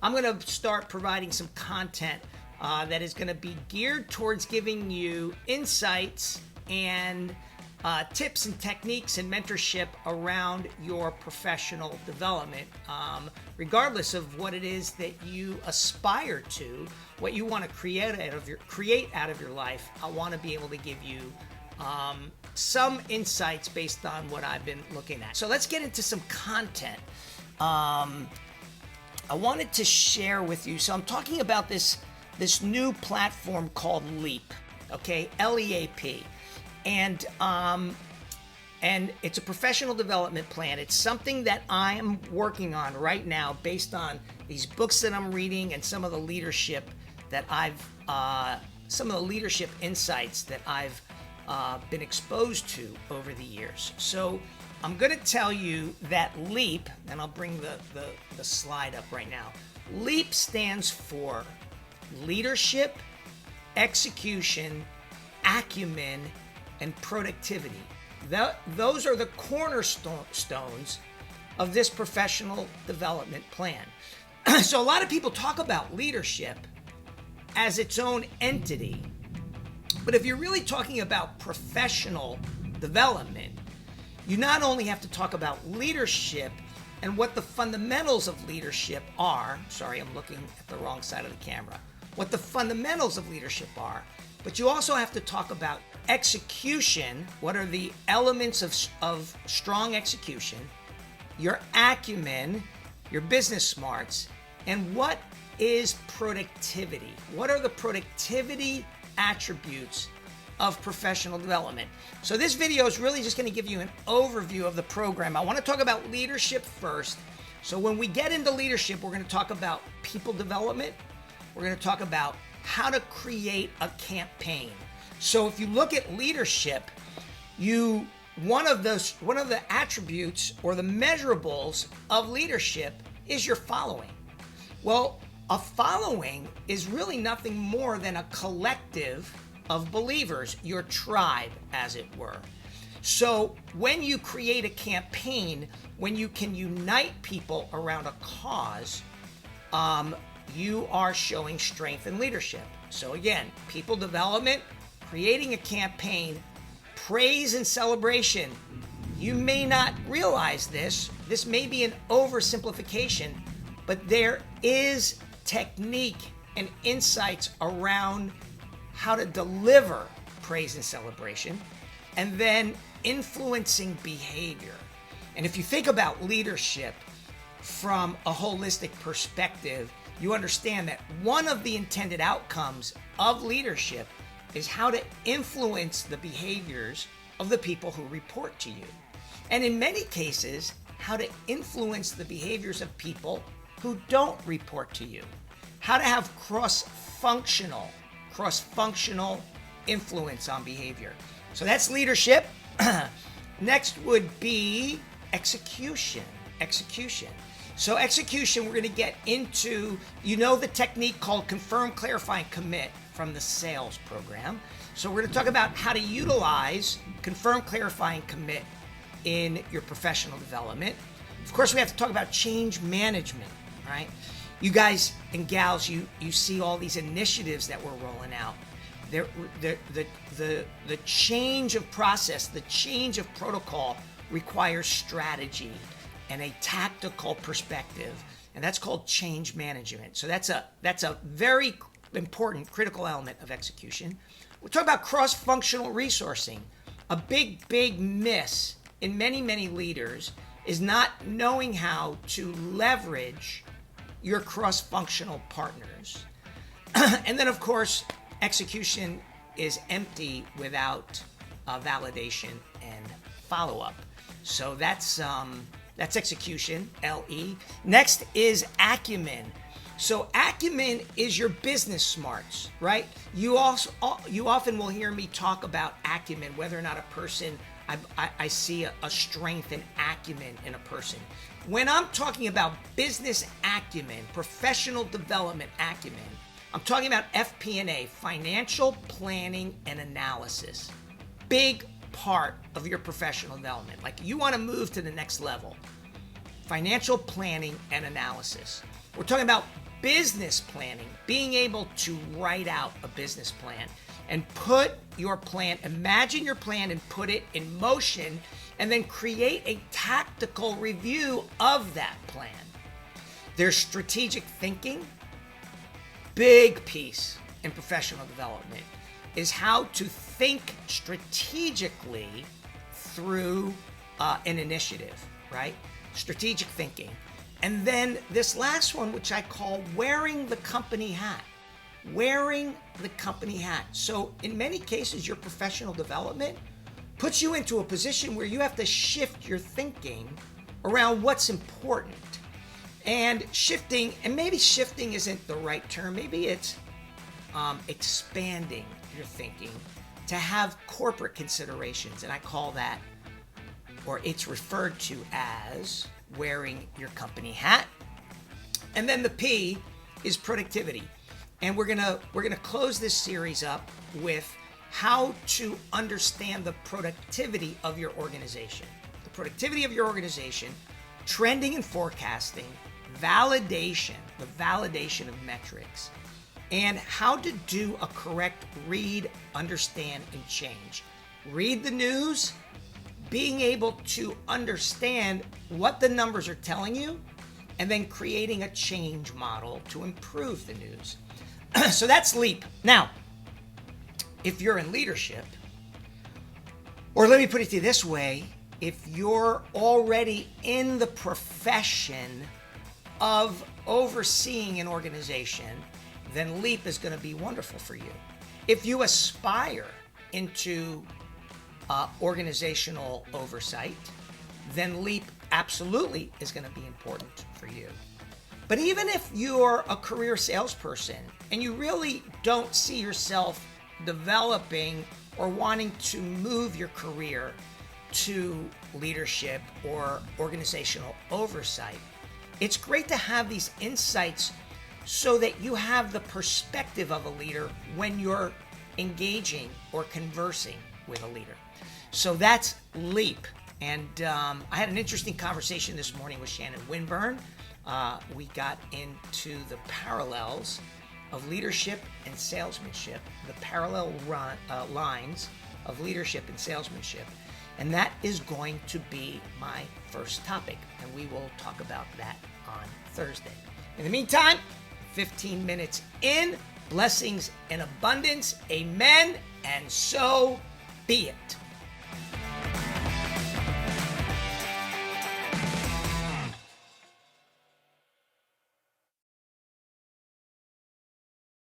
I'm going to start providing some content that is going to be geared towards giving you insights and tips and techniques and mentorship around your professional development, regardless of what it is that you aspire to, what you want to create out of your life. I want to be able to give you some insights based on what I've been looking at. So let's get into some content. I wanted to share with you. So I'm talking about this new platform called L.E.A.P. Okay, L.E.A.P. And it's a professional development plan. It's something that I am working on right now based on these books that I'm reading and some of the leadership that some of the leadership insights that I've been exposed to over the years. So I'm going to tell you that L.E.A.P, and I'll bring the slide up right now. L.E.A.P stands for Leadership, Execution, Acumen, and Productivity. Those are the cornerstones of this professional development plan. So a lot of people talk about leadership as its own entity, but if you're really talking about professional development, you not only have to talk about leadership and what the fundamentals of leadership are. Sorry, I'm looking at the wrong side of the camera. What the fundamentals of leadership are, but you also have to talk about execution. What are the elements of strong execution, your acumen, your business smarts, and what is productivity? What are the productivity attributes of professional development? So this video is really just going to give you an overview of the program. I want to talk about leadership first. So when we get into leadership, we're going to talk about people development. We're going to talk about how to create a campaign. So if you look at leadership, one of the attributes or the measurables of leadership is your following. Well, a following is really nothing more than a collective of believers, your tribe, as it were. So when you create a campaign, when you can unite people around a cause, you are showing strength in leadership. So again, people development, creating a campaign, praise and celebration. You may not realize this. This may be an oversimplification, but there is technique and insights around how to deliver praise and celebration, and then influencing behavior. And if you think about leadership from a holistic perspective, you understand that one of the intended outcomes of leadership is how to influence the behaviors of the people who report to you. And in many cases, how to influence the behaviors of people who don't report to you. How to have cross-functional influence on behavior. So that's leadership. Next would be execution. So execution, we're going to get into, the technique called confirm, clarify, and commit from the sales program. So we're going to talk about how to utilize confirm, clarify, and commit in your professional development. Of course, we have to talk about change management, right? You guys and gals, you see all these initiatives that we're rolling out. The change of process, the change of protocol requires strategy and a tactical perspective, and that's called change management. So that's a very important, critical element of execution. We're talking about cross-functional resourcing. A big miss in many leaders is not knowing how to leverage your cross-functional partners. And then, of course, execution is empty without validation and follow-up. So that's execution, L-E. Next is acumen. So acumen is your business smarts, right? You often will hear me talk about acumen, whether or not a person, I see a strength and acumen in a person. When I'm talking about business acumen, professional development acumen, I'm talking about FP&A, financial planning and analysis. Big part of your professional development. Like you want to move to the next level. Financial planning and analysis. We're talking about business planning, being able to write out a business plan and put your plan, imagine your plan and put it in motion, and then create a tactical review of that plan. There's strategic thinking. Big piece in professional development is how to think strategically through an initiative, right? Strategic thinking. And then this last one, which I call wearing the company hat. Wearing the company hat. So in many cases, your professional development puts you into a position where you have to shift your thinking around what's important. And shifting, and maybe shifting isn't the right term, maybe it's expanding your thinking to have corporate considerations. And I call that, or it's referred to as, wearing your company hat. And then the P is productivity. And we're gonna close this series up with how to understand the productivity of your organization. The productivity of your organization, trending and forecasting, validation, the validation of metrics, and how to do a correct read, understand, and change. Read the news, being able to understand what the numbers are telling you, and then creating a change model to improve the news. So that's LEAP. Now, if you're in leadership, or let me put it to you this way, if you're already in the profession of overseeing an organization, then LEAP is going to be wonderful for you. If you aspire into organizational oversight, then LEAP absolutely is going to be important for you. But even if you're a career salesperson and you really don't see yourself developing or wanting to move your career to leadership or organizational oversight, it's great to have these insights so that you have the perspective of a leader when you're engaging or conversing with a leader. So that's LEAP. And I had an interesting conversation this morning with Shannon Winburn. We got into the parallels of leadership and salesmanship, the parallel lines of leadership and salesmanship. And that is going to be my first topic. And we will talk about that on Thursday. In the meantime, 15 minutes in, blessings and abundance. Amen. And so be it.